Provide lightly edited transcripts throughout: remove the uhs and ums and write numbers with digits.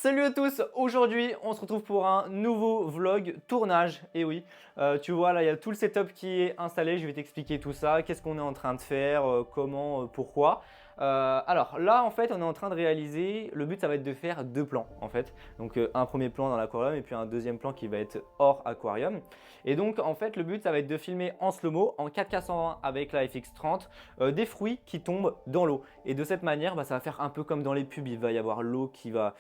Salut à tous, aujourd'hui on se retrouve pour un nouveau vlog tournage. Et oui, tu vois là il y a tout le setup qui est installé, je vais t'expliquer tout ça, qu'est-ce qu'on est en train de faire, comment, pourquoi. Alors là en fait on est en train de réaliser, le but ça va être de faire deux plans en fait. Donc un premier plan dans l'aquarium et puis un deuxième plan qui va être hors aquarium. Et donc en fait le but ça va être de filmer en slow-mo en 4K 120 avec la FX30 des fruits qui tombent dans l'eau. Et de cette manière ça va faire un peu comme dans les pubs, il va y avoir l'eau qui va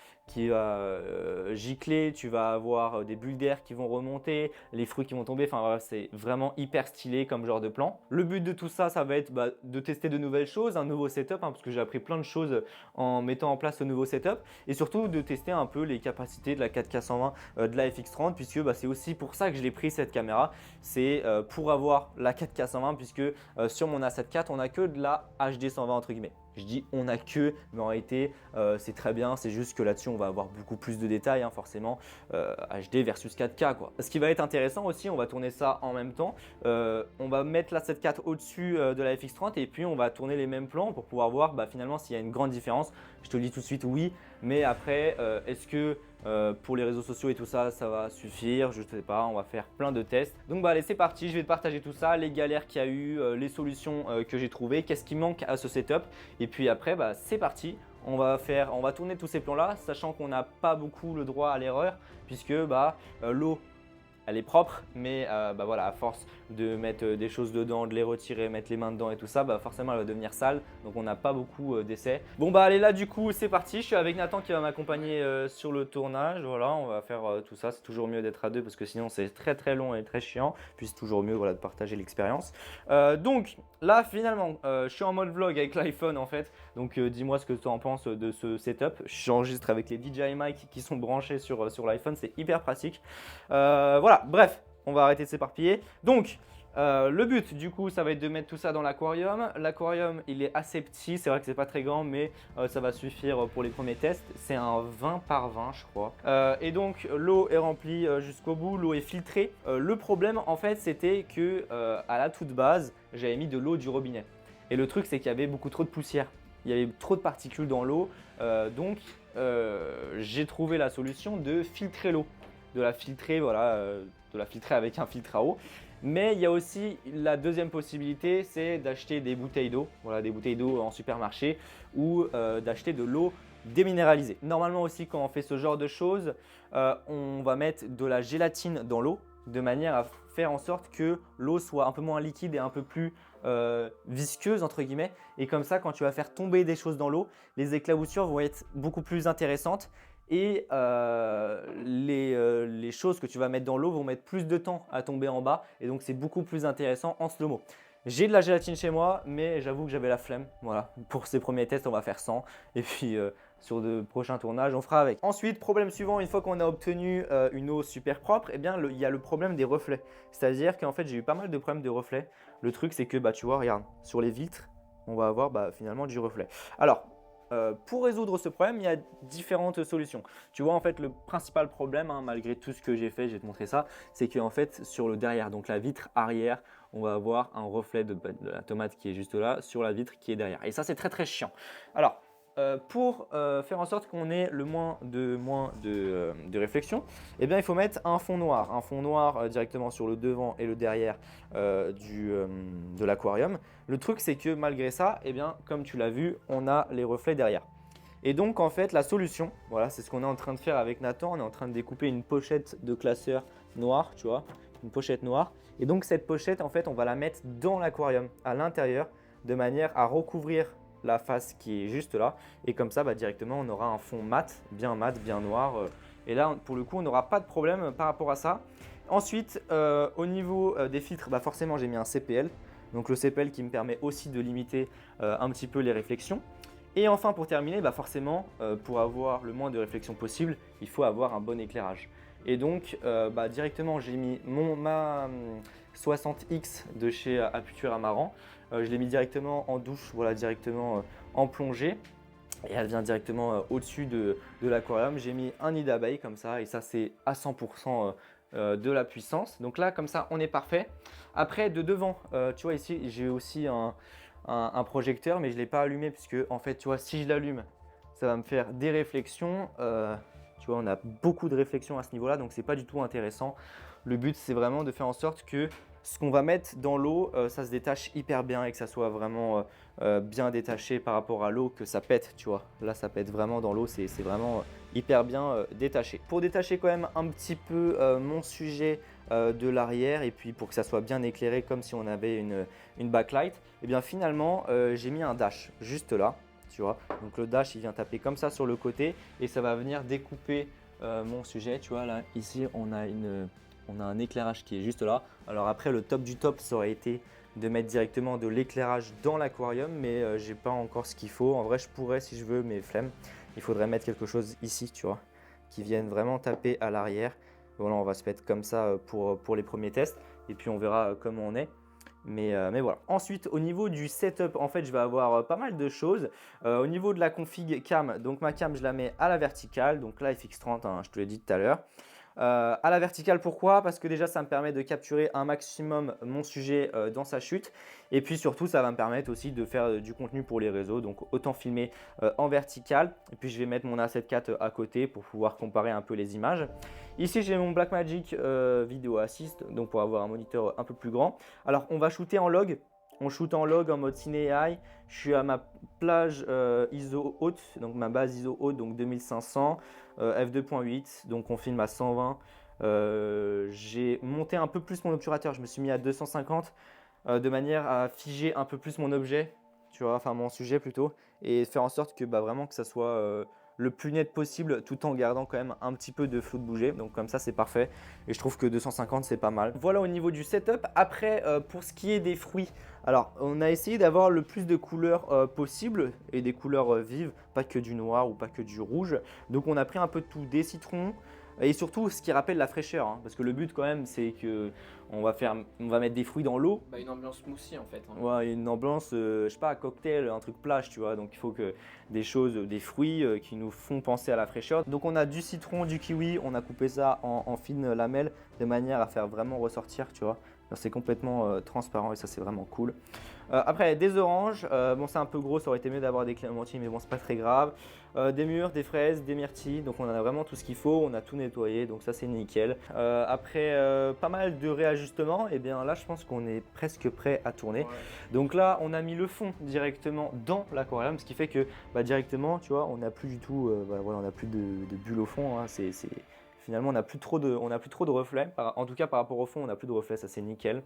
gicler, tu vas avoir des bulles d'air qui vont remonter, les fruits qui vont tomber, enfin voilà, c'est vraiment hyper stylé comme genre de plan. Le but de tout ça, ça va être de tester de nouvelles choses, un nouveau setup, parce que j'ai appris plein de choses en mettant en place ce nouveau setup, et surtout de tester un peu les capacités de la 4K 120 de la FX30, puisque c'est aussi pour ça que je l'ai pris cette caméra, c'est pour avoir la 4K 120, puisque sur mon A7 IV, on n'a que de la HD 120 entre guillemets. Je dis on a que, mais en réalité c'est très bien, c'est juste que là-dessus on va avoir beaucoup plus de détails forcément, HD versus 4K quoi. Ce qui va être intéressant aussi, on va tourner ça en même temps, on va mettre la 7 IV au-dessus de la FX30 et puis on va tourner les mêmes plans pour pouvoir voir finalement s'il y a une grande différence. Je te le dis tout de suite oui, mais après est-ce que pour les réseaux sociaux et tout ça, ça va suffire, je ne sais pas, on va faire plein de tests. Donc allez c'est parti, je vais te partager tout ça, les galères qu'il y a eu, les solutions que j'ai trouvées, qu'est-ce qui manque à ce setup. Et puis après c'est parti, on va tourner tous ces plans là, sachant qu'on n'a pas beaucoup le droit à l'erreur, puisque l'eau elle est propre, mais voilà, à force de mettre des choses dedans, de les retirer, mettre les mains dedans et tout ça, forcément elle va devenir sale, donc on n'a pas beaucoup d'essais. Bon allez là du coup c'est parti, je suis avec Nathan qui va m'accompagner sur le tournage, voilà, on va faire tout ça, c'est toujours mieux d'être à deux parce que sinon c'est très long et très chiant, puis c'est toujours mieux voilà, de partager l'expérience. Donc là finalement, je suis en mode vlog avec l'iPhone en fait, donc dis-moi ce que tu en penses de ce setup. J'enregistre avec les DJI mic qui sont branchés sur l'iPhone, c'est hyper pratique. Voilà, bref, on va arrêter de s'éparpiller. Donc, le but du coup, ça va être de mettre tout ça dans l'aquarium. L'aquarium, il est assez petit, c'est vrai que c'est pas très grand, mais ça va suffire pour les premiers tests. C'est un 20 par 20, je crois. Et donc, l'eau est remplie jusqu'au bout, l'eau est filtrée. Le problème, en fait, c'était que à la toute base, j'avais mis de l'eau du robinet. Et le truc, c'est qu'il y avait beaucoup trop de poussière. Il y avait trop de particules dans l'eau. Donc, j'ai trouvé la solution de filtrer l'eau. De la filtrer, voilà, de la filtrer avec un filtre à eau. Mais il y a aussi la deuxième possibilité, c'est d'acheter des bouteilles d'eau, voilà, des bouteilles d'eau en supermarché ou d'acheter de l'eau déminéralisée. Normalement aussi, quand on fait ce genre de choses, on va mettre de la gélatine dans l'eau de manière à faire en sorte que l'eau soit un peu moins liquide et un peu plus visqueuse entre guillemets. Et comme ça, quand tu vas faire tomber des choses dans l'eau, les éclaboussures vont être beaucoup plus intéressantes. Et les choses que tu vas mettre dans l'eau vont mettre plus de temps à tomber en bas et donc c'est beaucoup plus intéressant en slow-mo. J'ai de la gélatine chez moi, mais j'avoue que j'avais la flemme. Voilà, pour ces premiers tests, on va faire 100 et puis sur de prochains tournages, on fera avec. Ensuite, problème suivant, une fois qu'on a obtenu une eau super propre, eh bien, il y a le problème des reflets. C'est-à-dire qu'en fait, j'ai eu pas mal de problèmes de reflets. Le truc, c'est que tu vois, regarde, sur les vitres, on va avoir finalement du reflet. Alors, pour résoudre ce problème, il y a différentes solutions. Tu vois, en fait, le principal problème, malgré tout ce que j'ai fait, je vais te montrer ça, c'est qu'en fait, sur le derrière, donc la vitre arrière, on va avoir un reflet de la tomate qui est juste là sur la vitre qui est derrière. Et ça, c'est très chiant. Alors, pour faire en sorte qu'on ait le moins de réflexion, eh bien, il faut mettre un fond noir directement sur le devant et le derrière de l'aquarium. Le truc, c'est que malgré ça, eh bien, comme tu l'as vu, on a les reflets derrière. Et donc, en fait, la solution, voilà, c'est ce qu'on est en train de faire avec Nathan. On est en train de découper une pochette de classeur noir, tu vois, une pochette noire. Et donc, cette pochette, en fait, on va la mettre dans l'aquarium, à l'intérieur, de manière à recouvrir la face qui est juste là. Et comme ça, directement, on aura un fond mat, bien noir. Et là, pour le coup, on n'aura pas de problème par rapport à ça. Ensuite, au niveau des filtres, forcément, j'ai mis un CPL. Donc le CPL qui me permet aussi de limiter un petit peu les réflexions. Et enfin pour terminer, forcément pour avoir le moins de réflexions possible, il faut avoir un bon éclairage. Et donc directement j'ai mis ma 60X de chez Aputure Amaran. Je l'ai mis directement en douche, voilà, directement en plongée. Et elle vient directement au-dessus de l'aquarium. J'ai mis un nid d'abeille comme ça et ça c'est à 100% de la puissance. Donc là comme ça on est parfait. Après de devant, tu vois ici j'ai aussi un projecteur mais je ne l'ai pas allumé puisque en fait tu vois si je l'allume ça va me faire des réflexions Tu vois, on a beaucoup de réflexion à ce niveau-là, donc c'est pas du tout intéressant. Le but, c'est vraiment de faire en sorte que ce qu'on va mettre dans l'eau, ça se détache hyper bien et que ça soit vraiment bien détaché par rapport à l'eau, que ça pète, tu vois. Là, ça pète vraiment dans l'eau, c'est vraiment hyper bien détaché. Pour détacher quand même un petit peu mon sujet de l'arrière et puis pour que ça soit bien éclairé comme si on avait une backlight, et bien finalement, j'ai mis un dash juste là, tu vois. Donc le dash, il vient taper comme ça sur le côté et ça va venir découper mon sujet, tu vois. Là, ici, on a un éclairage qui est juste là. Alors après, le top du top, ça aurait été de mettre directement de l'éclairage dans l'aquarium, mais j'ai pas encore ce qu'il faut. En vrai, je pourrais si je veux, mais flemme. Il faudrait mettre quelque chose ici, tu vois, qui vienne vraiment taper à l'arrière. Voilà, on va se mettre comme ça pour les premiers tests et puis on verra comment on est. Mais voilà. Ensuite, au niveau du setup, en fait, je vais avoir pas mal de choses. Au niveau de la config cam, donc ma cam, je la mets à la verticale. Donc là, FX30, hein, je te l'ai dit tout à l'heure. À la verticale, pourquoi? Parce que déjà, ça me permet de capturer un maximum mon sujet dans sa chute. Et puis surtout, ça va me permettre aussi de faire du contenu pour les réseaux. Donc autant filmer en vertical. Et puis je vais mettre mon A7 IV à côté pour pouvoir comparer un peu les images. Ici, j'ai mon Blackmagic Video Assist, donc pour avoir un moniteur un peu plus grand. Alors, on va shooter en log. On shoot en log en mode Cine AI. Je suis à ma plage ISO haute, donc ma base ISO haute, donc 2500, f2.8, donc on filme à 120. J'ai monté un peu plus mon obturateur, je me suis mis à 250 de manière à figer un peu plus mon objet, tu vois, enfin mon sujet plutôt, et faire en sorte que vraiment que ça soit le plus net possible tout en gardant quand même un petit peu de flou de bouger. Donc comme ça c'est parfait et je trouve que 250 c'est pas mal. Voilà au niveau du setup. Après pour ce qui est des fruits, alors on a essayé d'avoir le plus de couleurs possible et des couleurs vives, pas que du noir ou pas que du rouge. Donc on a pris un peu de tout, des citrons et surtout ce qui rappelle la fraîcheur, hein, parce que le but quand même c'est que on va mettre des fruits dans l'eau. Bah, une ambiance smoothie en fait. Hein. Ouais, une ambiance, je sais pas, cocktail, un truc plage, tu vois. Donc il faut que des choses, des fruits qui nous font penser à la fraîcheur. Donc on a du citron, du kiwi, on a coupé ça en fines lamelles de manière à faire vraiment ressortir, tu vois. C'est complètement transparent et ça c'est vraiment cool. Après des oranges, bon c'est un peu gros, ça aurait été mieux d'avoir des clémentines mais bon c'est pas très grave. Des mûres, des fraises, des myrtilles, donc on a vraiment tout ce qu'il faut, on a tout nettoyé donc ça c'est nickel. Après pas mal de réajustements, et bien là je pense qu'on est presque prêt à tourner. Ouais. Donc là on a mis le fond directement dans l'aquarium, ce qui fait que directement tu vois on n'a plus du tout, voilà, on n'a plus de bulles au fond, hein, finalement on n'a plus trop de reflets, en tout cas par rapport au fond on n'a plus de reflets, ça c'est nickel.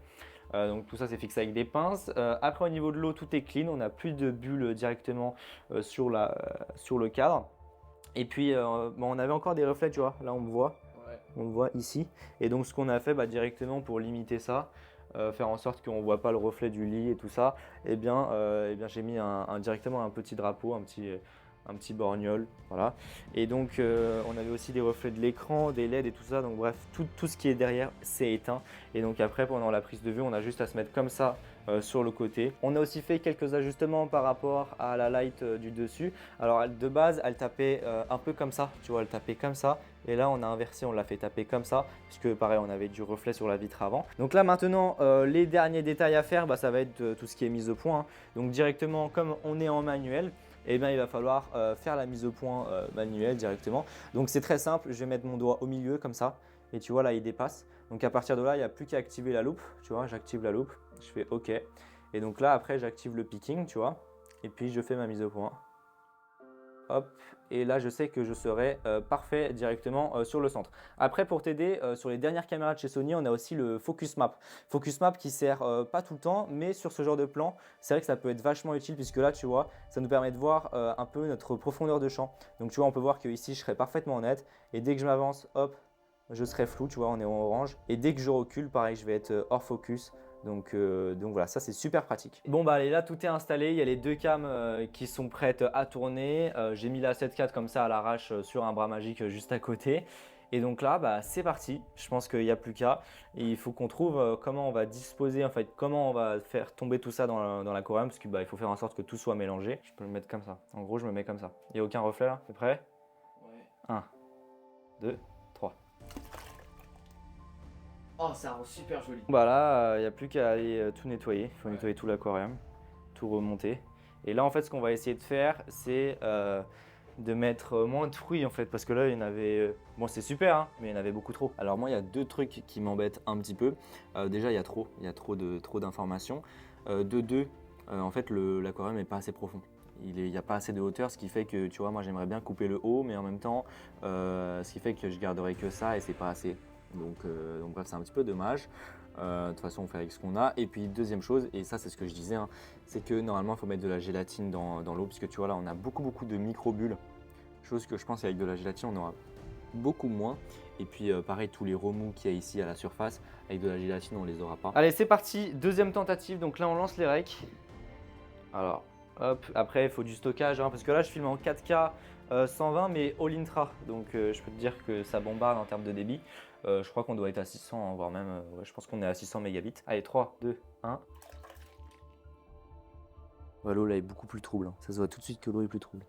Donc tout ça c'est fixé avec des pinces. Après au niveau de l'eau tout est clean, on n'a plus de bulles directement sur le cadre. Et puis bon, on avait encore des reflets, tu vois, là on me voit, ouais. On me voit ici. Et donc ce qu'on a fait directement pour limiter ça, faire en sorte qu'on ne voit pas le reflet du lit et tout ça, eh bien j'ai mis directement un petit drapeau, un petit borgnole, voilà. Et donc on avait aussi des reflets de l'écran, des LED et tout ça, donc bref, tout ce qui est derrière c'est éteint. Et donc après pendant la prise de vue, on a juste à se mettre comme ça sur le côté. On a aussi fait quelques ajustements par rapport à la light du dessus. Alors de base, elle tapait un peu comme ça, tu vois, elle tapait comme ça. Et là, on a inversé, on l'a fait taper comme ça, puisque pareil, on avait du reflet sur la vitre avant. Donc là, maintenant, les derniers détails à faire, ça va être tout ce qui est mise au point. Hein. Donc directement, comme on est en manuel, eh bien, il va falloir faire la mise au point manuelle directement. Donc c'est très simple, je vais mettre mon doigt au milieu comme ça. Et tu vois, là, il dépasse. Donc à partir de là, il n'y a plus qu'à activer la loupe. Tu vois, j'active la loupe, je fais OK. Et donc là, après, j'active le picking, tu vois. Et puis, je fais ma mise au point. Hop, et là je sais que je serai parfait directement sur le centre. Après pour t'aider, sur les dernières caméras de chez Sony, on a aussi le Focus Map. Focus Map qui sert pas tout le temps, mais sur ce genre de plan, c'est vrai que ça peut être vachement utile puisque là tu vois, ça nous permet de voir un peu notre profondeur de champ. Donc tu vois, on peut voir que ici je serai parfaitement net et dès que je m'avance, hop, je serai flou, tu vois, on est en orange. Et dès que je recule, pareil, je vais être hors focus. Donc voilà, ça c'est super pratique. Bon allez, là tout est installé, il y a les deux cams qui sont prêtes à tourner. J'ai mis la 7.4 comme ça à l'arrache sur un bras magique juste à côté. Et donc là, c'est parti. Je pense qu'il n'y a plus qu'à. Et il faut qu'on trouve comment on va disposer, en fait, comment on va faire tomber tout ça dans l'aquarium. Parce qu'il il faut faire en sorte que tout soit mélangé. Je peux le mettre comme ça. En gros, je me mets comme ça. Il n'y a aucun reflet là. T'es prêt? Ouais. 1, 2, 3. Oh, ça rend super joli. Là, il n'y a plus qu'à aller tout nettoyer. Il faut nettoyer tout l'aquarium, tout remonter. Et là, en fait, ce qu'on va essayer de faire, c'est de mettre moins de fruits en fait, parce que là il y en avait, bon c'est super hein, mais il y en avait beaucoup trop. Alors moi il y a deux trucs qui m'embêtent un petit peu. Déjà il y a trop d'informations. De deux, en fait l'aquarium n'est pas assez profond. Il n'y a pas assez de hauteur, ce qui fait que tu vois moi j'aimerais bien couper le haut, mais en même temps ce qui fait que je garderai que ça et c'est pas assez. Donc bref c'est un petit peu dommage. De toute façon on fait avec ce qu'on a. Et puis deuxième chose, et ça c'est ce que je disais, hein, c'est que normalement il faut mettre de la gélatine dans l'eau, puisque tu vois là on a beaucoup de microbules, chose que je pense qu'avec de la gélatine on aura beaucoup moins. Et puis pareil, tous les remous qu'il y a ici à la surface, avec de la gélatine on les aura pas. Allez c'est parti, deuxième tentative, donc là on lance les recs. Alors hop, après il faut du stockage hein, parce que là je filme en 4K 120 mais all intra, donc je peux te dire que ça bombarde en termes de débit. Je crois qu'on doit être à 600, hein, voire même, ouais, je pense qu'on est à 600 mégabits. Allez, 3, 2, 1. Ouais, l'eau là est beaucoup plus trouble, hein. Ça se voit tout de suite que l'eau est plus trouble.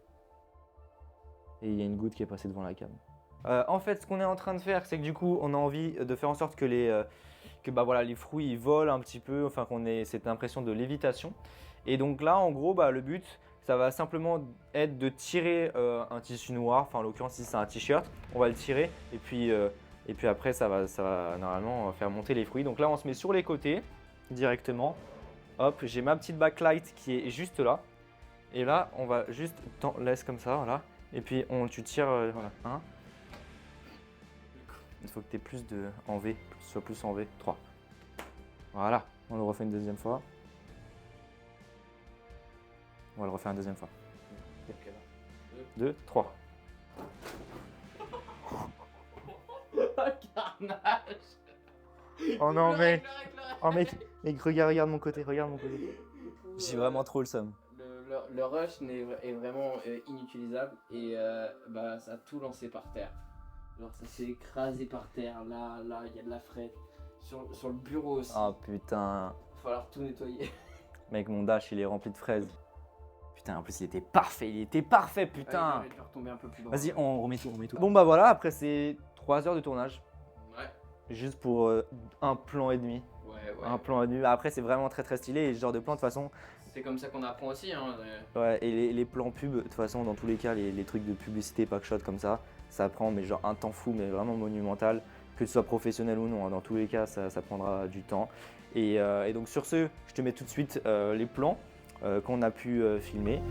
Et il y a une goutte qui est passée devant la cam. En fait, ce qu'on est en train de faire, c'est que du coup, on a envie de faire en sorte que les fruits ils volent un petit peu, enfin qu'on ait cette impression de lévitation. Et donc là, en gros, le but, ça va simplement être de tirer un tissu noir, enfin en l'occurrence si c'est un t-shirt, on va le tirer et puis après ça va normalement faire monter les fruits. Donc là on se met sur les côtés directement. Hop, j'ai ma petite backlight qui est juste là. Et là on va juste laisse comme ça, voilà. Et puis tu tires, voilà, hein. Il faut que tu aies plus en V, que ce soit plus en V. 3. Voilà, on le refait une deuxième fois. On va le refaire une deuxième fois. 2, 3. Carnage. Oh non Le mais... règle. Oh mec, regarde mon côté, J'ai vraiment trop le seum. Le rush est vraiment inutilisable et ça a tout lancé par terre. Genre ça s'est écrasé par terre, là il y a de la frette. Sur le bureau aussi. Oh putain. Il va falloir tout nettoyer. Mec, mon dash il est rempli de fraises. Putain, en plus il était parfait putain. Il va retomber un peu plus droit. Vas-y, on remet tout. Bon bah voilà, après c'est 3 heures de tournage. Ouais. Juste pour un plan et demi. Ouais. Un plan et demi. Après c'est vraiment très stylé et ce genre de plan de toute façon. C'est comme ça qu'on apprend aussi hein. Ouais, et les plans pub, de toute façon dans tous les cas, les trucs de publicité, packshot comme ça prend mais genre un temps fou mais vraiment monumental. Que ce soit professionnel ou non, hein, dans tous les cas ça prendra du temps. Et donc sur ce, je te mets tout de suite les plans qu'on a pu filmer.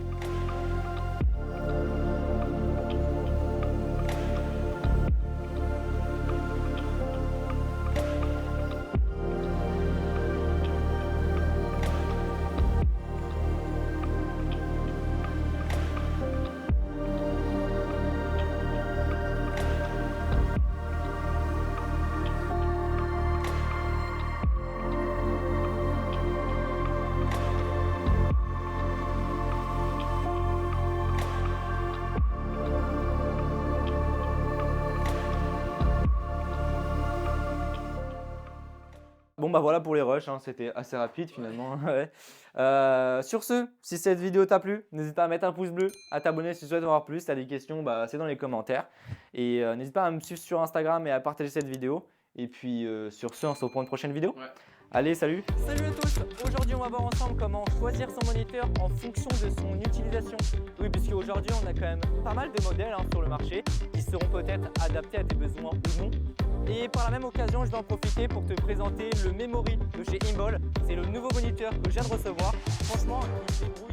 Bon bah voilà pour les rushs, hein, c'était assez rapide finalement. Ouais. Sur ce, si cette vidéo t'a plu, n'hésite pas à mettre un pouce bleu, à t'abonner si tu souhaites en voir plus. Si tu as des questions, c'est dans les commentaires. Et n'hésite pas à me suivre sur Instagram et à partager cette vidéo. Et puis sur ce, on se reprend une prochaine vidéo. Ouais. Allez, salut! Salut à tous! Aujourd'hui, on va voir ensemble comment choisir son moniteur en fonction de son utilisation. Oui, puisque aujourd'hui, on a quand même pas mal de modèles sur le marché qui seront peut-être adaptés à tes besoins ou non. Et par la même occasion, je vais en profiter pour te présenter le Memory de chez Imbol. C'est le nouveau moniteur que je viens de recevoir. Franchement, il se débrouille.